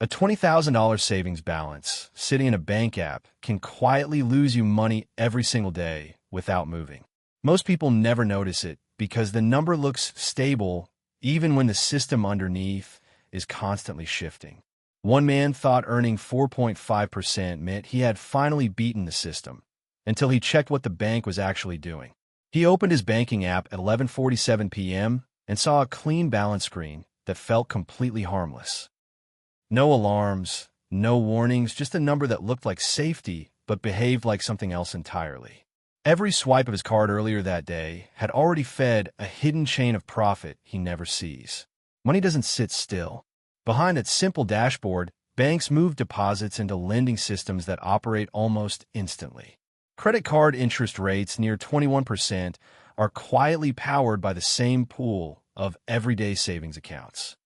A $20,000 savings balance sitting in a bank app can quietly lose you money every single day without moving. Most people never notice it because the number looks stable even when the system underneath is constantly shifting. One man thought earning 4.5% meant he had finally beaten the system until he checked what the bank was actually doing. He opened his banking app at 11:47 p.m. and saw a clean balance screen that felt completely harmless. No alarms, no warnings, just a number that looked like safety but behaved like something else entirely. Every swipe of his card earlier that day had already fed a hidden chain of profit he never sees. Money doesn't sit still. Behind its simple dashboard, banks move deposits into lending systems that operate almost instantly. Credit card interest rates near 21% are quietly powered by the same pool of everyday savings accounts.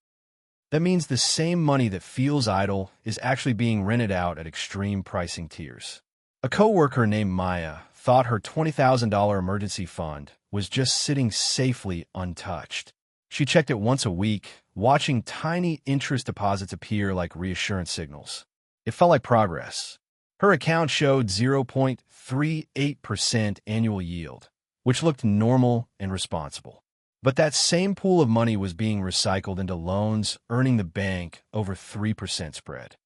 That means the same money that feels idle is actually being rented out at extreme pricing tiers. A coworker named Maya thought her $20,000 emergency fund was just sitting safely untouched. She checked it once a week, watching tiny interest deposits appear like reassurance signals. It felt like progress. Her account showed 0.38% annual yield, which looked normal and responsible. But that same pool of money was being recycled into loans, earning the bank over 3% spread.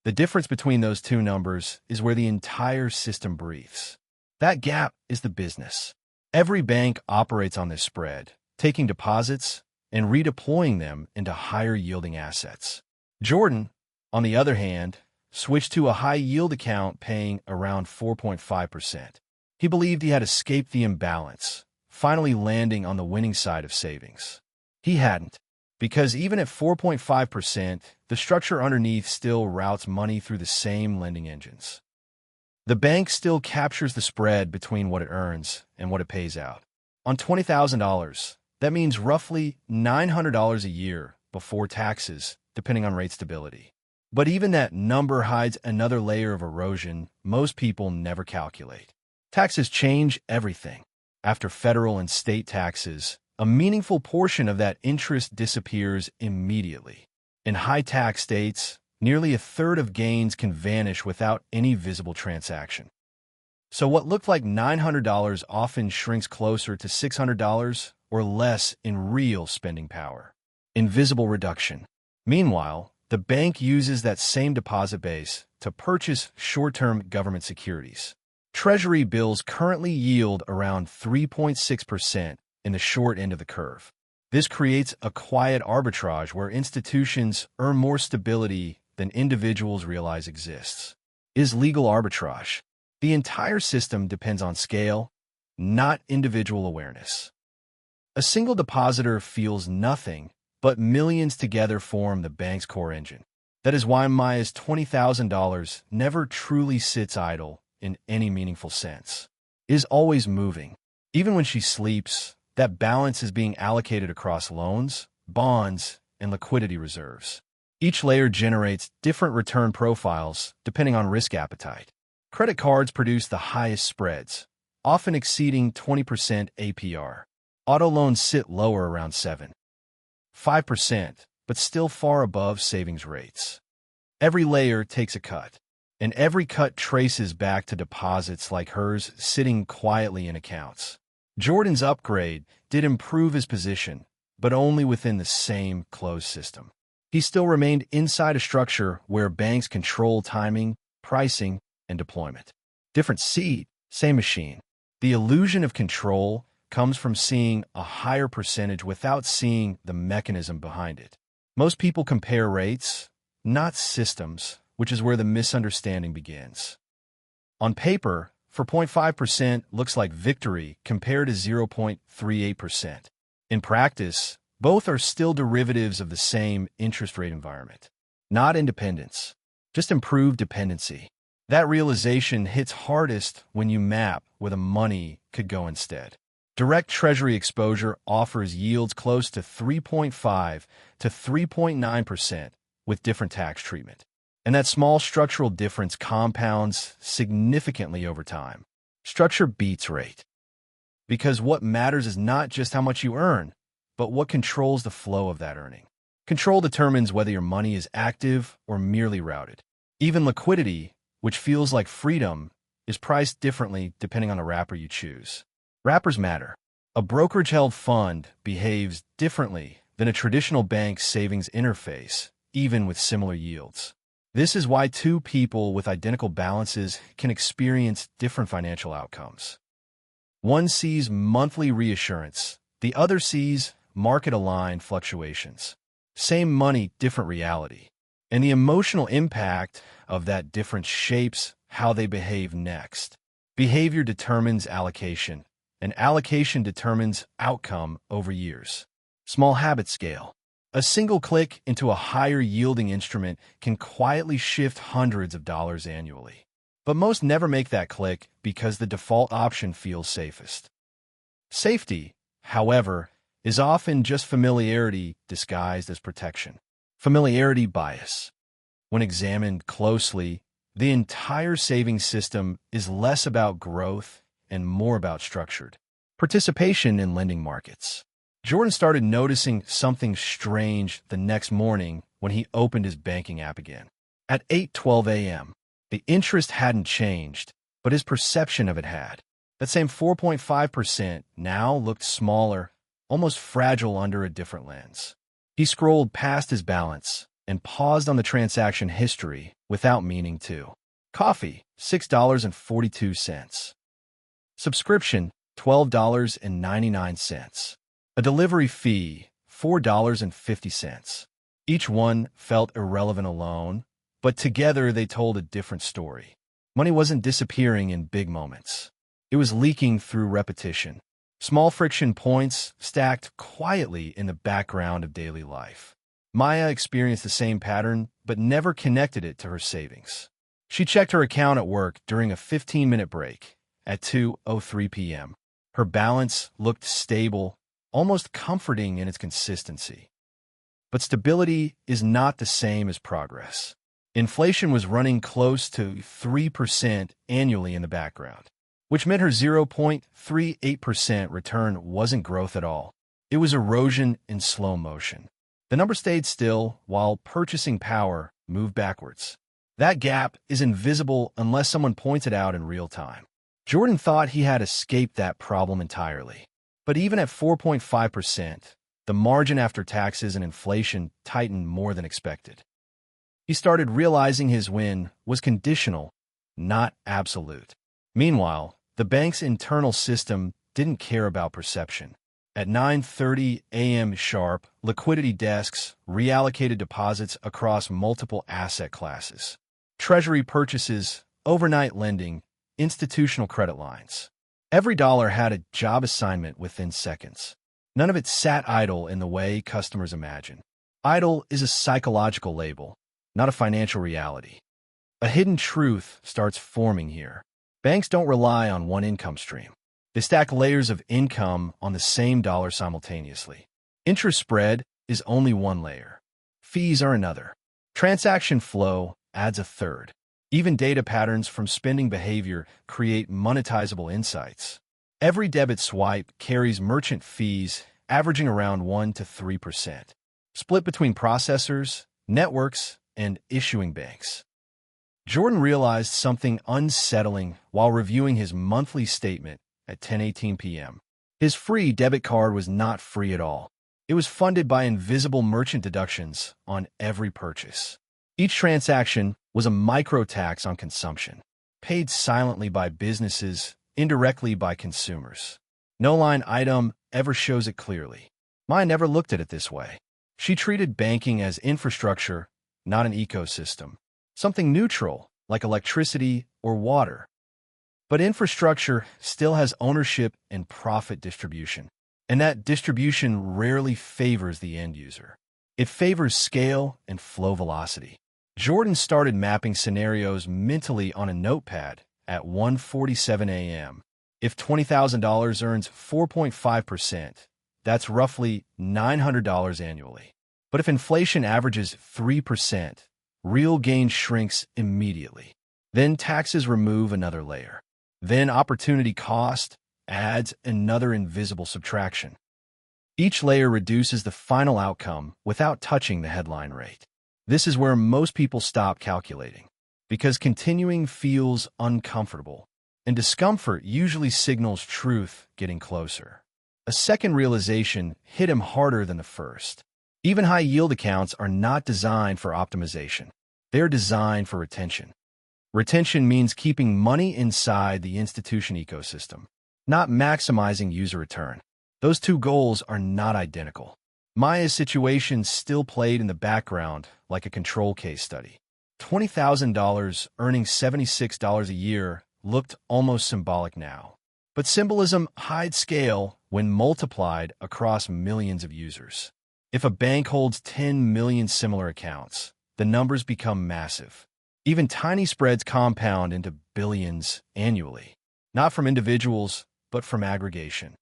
The difference between those two numbers is where the entire system breathes. That gap is the business. Every bank operates on this spread, taking deposits and redeploying them into higher-yielding assets. Jordan, on the other hand, switched to a high-yield account paying around 4.5%. He believed he had escaped the imbalance, finally landing on the winning side of savings. He hadn't, because even at 4.5%, the structure underneath still routes money through the same lending engines. The bank still captures the spread between what it earns and what it pays out. On $20,000, that means roughly $900 a year before taxes, depending on rate stability. But even that number hides another layer of erosion most people never calculate. Taxes change everything. After federal and state taxes, a meaningful portion of that interest disappears immediately. In high-tax states, nearly a third of gains can vanish without any visible transaction. So what looked like $900 often shrinks closer to $600 or less in real spending power. Invisible reduction. Meanwhile, the bank uses that same deposit base to purchase short-term government securities. Treasury bills currently yield around 3.6% in the short end of the curve. This creates a quiet arbitrage where institutions earn more stability than individuals realize exists. Is legal arbitrage. The entire system depends on scale, not individual awareness. A single depositor feels nothing, but millions together form the bank's core engine. That is why Maya's $20,000 never truly sits idle in any meaningful sense. It is always moving. Even when she sleeps, that balance is being allocated across loans, bonds, and liquidity reserves. Each layer generates different return profiles depending on risk appetite. Credit cards produce the highest spreads, often exceeding 20% APR. Auto loans sit lower around 5%, but still far above savings rates. Every layer takes a cut, and every cut traces back to deposits like hers sitting quietly in accounts. Jordan's upgrade did improve his position, but only within the same closed system. He still remained inside a structure where banks control timing, pricing, and deployment. Different seat, same machine. The illusion of control comes from seeing a higher percentage without seeing the mechanism behind it. Most people compare rates, not systems, which is where the misunderstanding begins. On paper, 4.5% looks like victory compared to 0.38%. In practice, both are still derivatives of the same interest rate environment. Not independence, just improved dependency. That realization hits hardest when you map where the money could go instead. Direct Treasury exposure offers yields close to 3.5 to 3.9% with different tax treatment. And that small structural difference compounds significantly over time. Structure beats rate. Because what matters is not just how much you earn, but what controls the flow of that earning. Control determines whether your money is active or merely routed. Even liquidity, which feels like freedom, is priced differently depending on the wrapper you choose. Wrappers matter. A brokerage-held fund behaves differently than a traditional bank savings interface, even with similar yields. This is why two people with identical balances can experience different financial outcomes. One sees monthly reassurance, the other sees market-aligned fluctuations. Same money, different reality. And the emotional impact of that difference shapes how they behave next. Behavior determines allocation, and allocation determines outcome over years. Small habit scale. A single click into a higher-yielding instrument can quietly shift hundreds of dollars annually. But most never make that click because the default option feels safest. Safety, however, is often just familiarity disguised as protection. Familiarity bias. When examined closely, the entire savings system is less about growth and more about structured participation in lending markets. Jordan started noticing something strange the next morning when he opened his banking app again. At 8:12 a.m., the interest hadn't changed, but his perception of it had. That same 4.5% now looked smaller, almost fragile under a different lens. He scrolled past his balance and paused on the transaction history without meaning to. Coffee, $6.42. Subscription, $12.99. A delivery fee, $4.50. Each one felt irrelevant alone, but together they told a different story. Money wasn't disappearing in big moments. It was leaking through repetition. Small friction points stacked quietly in the background of daily life. Maya experienced the same pattern, but never connected it to her savings. She checked her account at work during a 15-minute break at 2:03 p.m. Her balance looked stable, almost comforting in its consistency. But stability is not the same as progress. Inflation was running close to 3% annually in the background, which meant her 0.38% return wasn't growth at all. It was erosion in slow motion. The number stayed still while purchasing power moved backwards. That gap is invisible unless someone points it out in real time. Jordan thought he had escaped that problem entirely. But even at 4.5%, the margin after taxes and inflation tightened more than expected. He started realizing his win was conditional, not absolute. Meanwhile, the bank's internal system didn't care about perception. At 9:30 a.m. sharp, liquidity desks reallocated deposits across multiple asset classes. Treasury purchases, overnight lending, institutional credit lines. Every dollar had a job assignment within seconds. None of it sat idle in the way customers imagine. Idle is a psychological label, not a financial reality. A hidden truth starts forming here. Banks don't rely on one income stream. They stack layers of income on the same dollar simultaneously. Interest spread is only one layer. Fees are another. Transaction flow adds a third. Even data patterns from spending behavior create monetizable insights. Every debit swipe carries merchant fees averaging around 1 to 3%, split between processors, networks, and issuing banks. Jordan realized something unsettling while reviewing his monthly statement at 10:18 p.m. His free debit card was not free at all. It was funded by invisible merchant deductions on every purchase. Each transaction was a micro-tax on consumption, paid silently by businesses, indirectly by consumers. No line item ever shows it clearly. Maya never looked at it this way. She treated banking as infrastructure, not an ecosystem. Something neutral, like electricity or water. But infrastructure still has ownership and profit distribution. And that distribution rarely favors the end user. It favors scale and flow velocity. Jordan started mapping scenarios mentally on a notepad at 1:47 a.m. If $20,000 earns 4.5%, that's roughly $900 annually. But if inflation averages 3%, real gain shrinks immediately. Then taxes remove another layer. Then opportunity cost adds another invisible subtraction. Each layer reduces the final outcome without touching the headline rate. This is where most people stop calculating, because continuing feels uncomfortable, and discomfort usually signals truth getting closer. A second realization hit him harder than the first. Even high-yield accounts are not designed for optimization. They're designed for retention. Retention means keeping money inside the institution ecosystem, not maximizing user return. Those two goals are not identical. Maya's situation still played in the background like a control case study. $20,000 earning $76 a year looked almost symbolic now. But symbolism hides scale when multiplied across millions of users. If a bank holds 10 million similar accounts, the numbers become massive. Even tiny spreads compound into billions annually, not from individuals, but from aggregation.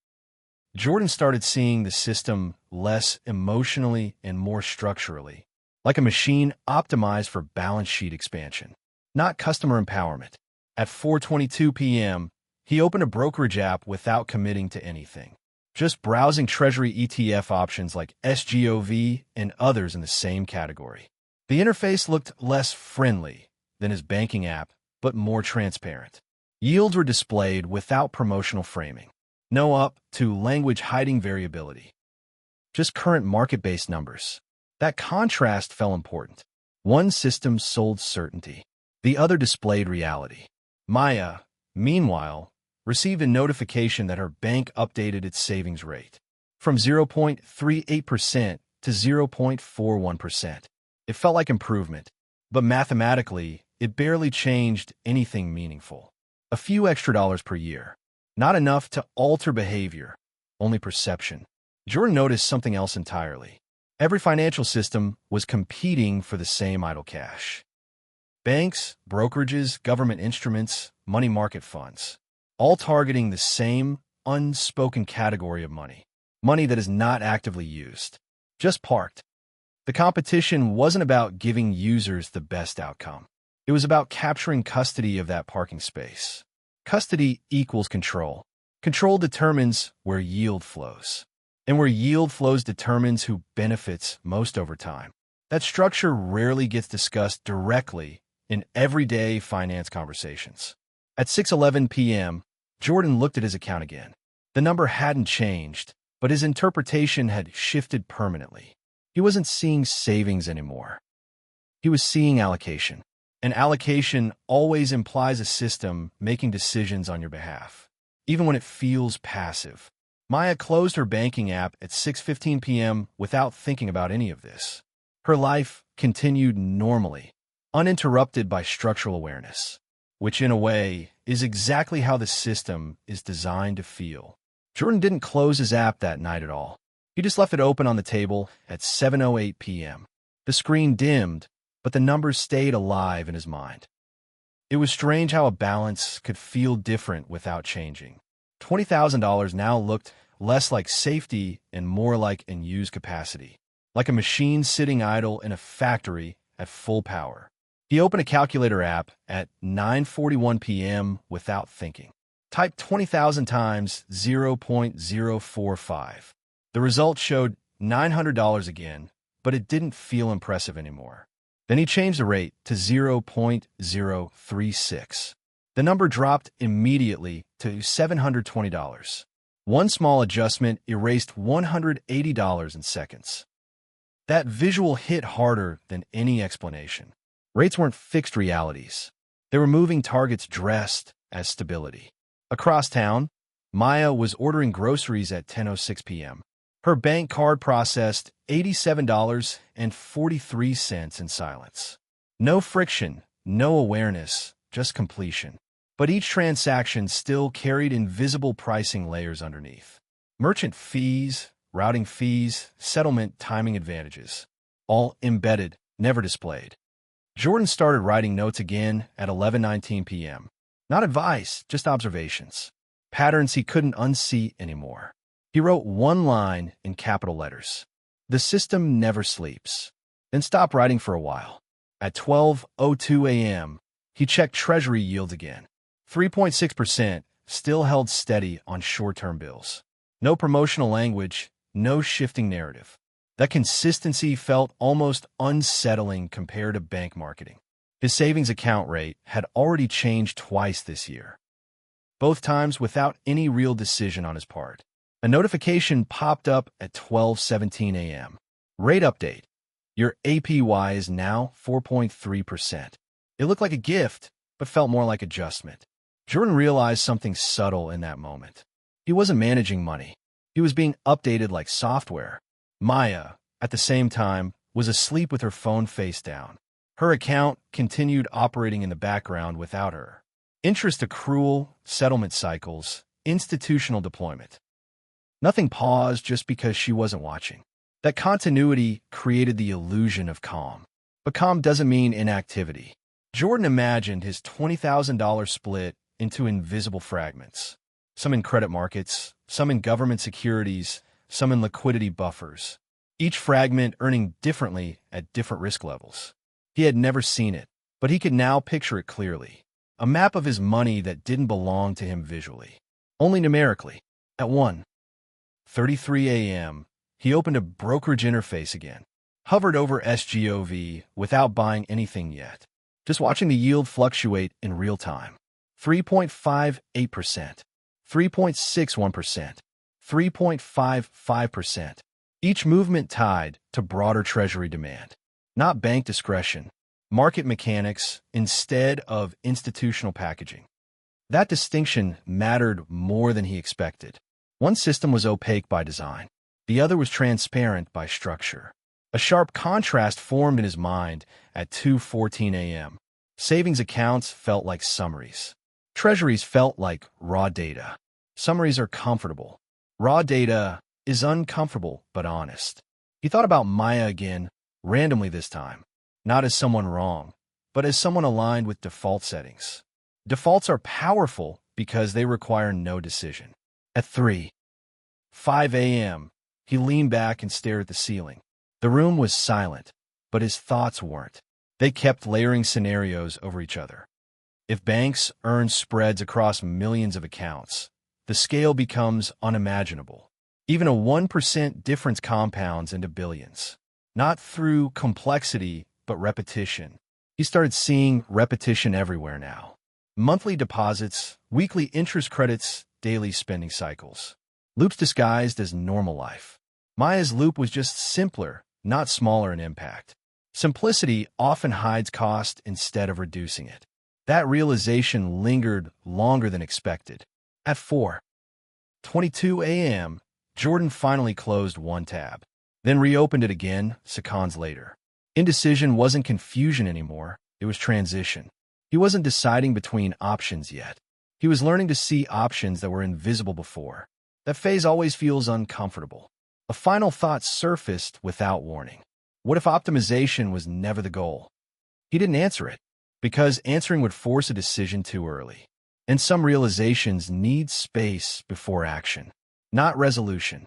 Jordan started seeing the system less emotionally and more structurally, like a machine optimized for balance sheet expansion, not customer empowerment. At 4:22 p.m., he opened a brokerage app without committing to anything, just browsing Treasury ETF options like SGOV and others in the same category. The interface looked less friendly than his banking app, but more transparent. Yields were displayed without promotional framing. No up to language hiding variability. Just current market-based numbers. That contrast felt important. One system sold certainty. The other displayed reality. Maya, meanwhile, received a notification that her bank updated its savings rate from 0.38% to 0.41%. It felt like improvement, but mathematically, it barely changed anything meaningful. A few extra dollars per year. Not enough to alter behavior, only perception. Jordan noticed something else entirely. Every financial system was competing for the same idle cash. Banks, brokerages, government instruments, money market funds, all targeting the same unspoken category of money. Money that is not actively used, just parked. The competition wasn't about giving users the best outcome. It was about capturing custody of that parking space. Custody equals control. Control determines where yield flows. And where yield flows determines who benefits most over time. That structure rarely gets discussed directly in everyday finance conversations. At 6:11 p.m., Jordan looked at his account again. The number hadn't changed, but his interpretation had shifted permanently. He wasn't seeing savings anymore. He was seeing allocation. And allocation always implies a system making decisions on your behalf, even when it feels passive. Maya closed her banking app at 6:15 p.m. without thinking about any of this. Her life continued normally, uninterrupted by structural awareness, which in a way is exactly how the system is designed to feel. Jordan didn't close his app that night at all. He just left it open on the table at 7:08 p.m. The screen dimmed, but the numbers stayed alive in his mind. It was strange how a balance could feel different without changing. $20,000 now looked less like safety and more like unused capacity, like a machine sitting idle in a factory at full power. He opened a calculator app at 9:41 p.m. without thinking. Typed 20,000 times 0.045. The result showed $900 again, but it didn't feel impressive anymore. Then he changed the rate to 0.036. The number dropped immediately to $720. One small adjustment erased $180 in seconds. That visual hit harder than any explanation. Rates weren't fixed realities. They were moving targets dressed as stability. Across town, Maya was ordering groceries at 10:06 p.m. Her bank card processed $87.43 in silence. No friction, no awareness, just completion. But each transaction still carried invisible pricing layers underneath. Merchant fees, routing fees, settlement timing advantages. All embedded, never displayed. Jordan started writing notes again at 11:19 p.m. Not advice, just observations. Patterns he couldn't unsee anymore. He wrote one line in capital letters. The system never sleeps. Then stopped writing for a while. At 12:02 a.m., he checked Treasury yields again. 3.6% still held steady on short-term bills. No promotional language, no shifting narrative. That consistency felt almost unsettling compared to bank marketing. His savings account rate had already changed twice this year, both times without any real decision on his part. A notification popped up at 12:17 a.m. Rate update. Your APY is now 4.3%. It looked like a gift, but felt more like adjustment. Jordan realized something subtle in that moment. He wasn't managing money. He was being updated like software. Maya, at the same time, was asleep with her phone face down. Her account continued operating in the background without her. Interest accrual, settlement cycles, institutional deployment. Nothing paused just because she wasn't watching. That continuity created the illusion of calm. But calm doesn't mean inactivity. Jordan imagined his $20,000 split into invisible fragments. Some in credit markets, some in government securities, some in liquidity buffers. Each fragment earning differently at different risk levels. He had never seen it, but he could now picture it clearly. A map of his money that didn't belong to him visually, only numerically. At 1:33 a.m., he opened a brokerage interface again, hovered over SGOV without buying anything yet, just watching the yield fluctuate in real time. 3.58%, 3.61%, 3.55%. Each movement tied to broader Treasury demand, not bank discretion, market mechanics instead of institutional packaging. That distinction mattered more than he expected. One system was opaque by design. The other was transparent by structure. A sharp contrast formed in his mind at 2:14 a.m. Savings accounts felt like summaries. Treasuries felt like raw data. Summaries are comfortable. Raw data is uncomfortable but honest. He thought about Maya again, randomly this time. Not as someone wrong, but as someone aligned with default settings. Defaults are powerful because they require no decision. At 3:05 a.m., he leaned back and stared at the ceiling. The room was silent, but his thoughts weren't. They kept layering scenarios over each other. If banks earn spreads across millions of accounts, the scale becomes unimaginable. Even a 1% difference compounds into billions. Not through complexity, but repetition. He started seeing repetition everywhere now. Monthly deposits, weekly interest credits, daily spending cycles. Loops disguised as normal life. Maya's loop was just simpler, not smaller in impact. Simplicity often hides cost instead of reducing it. That realization lingered longer than expected. At 4:22 a.m., Jordan finally closed one tab, then reopened it again seconds later. Indecision wasn't confusion anymore, it was transition. He wasn't deciding between options yet. He was learning to see options that were invisible before. That phase always feels uncomfortable. A final thought surfaced without warning. What if optimization was never the goal? He didn't answer it, because answering would force a decision too early. And some realizations need space before action, not resolution.